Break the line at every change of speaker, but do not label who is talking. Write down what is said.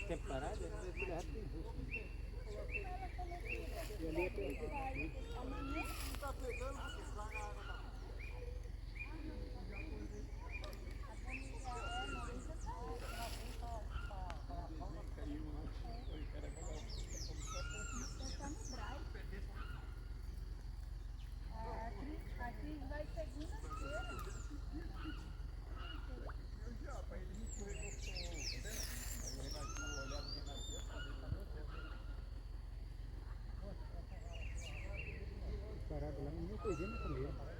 tempo parado, ele vai virar tem rosto. E ali até
Amanhã? Não tá pegando porque estraga a água da
A Cris vai segunda-feira.
parado lá, nem coisinha na comida.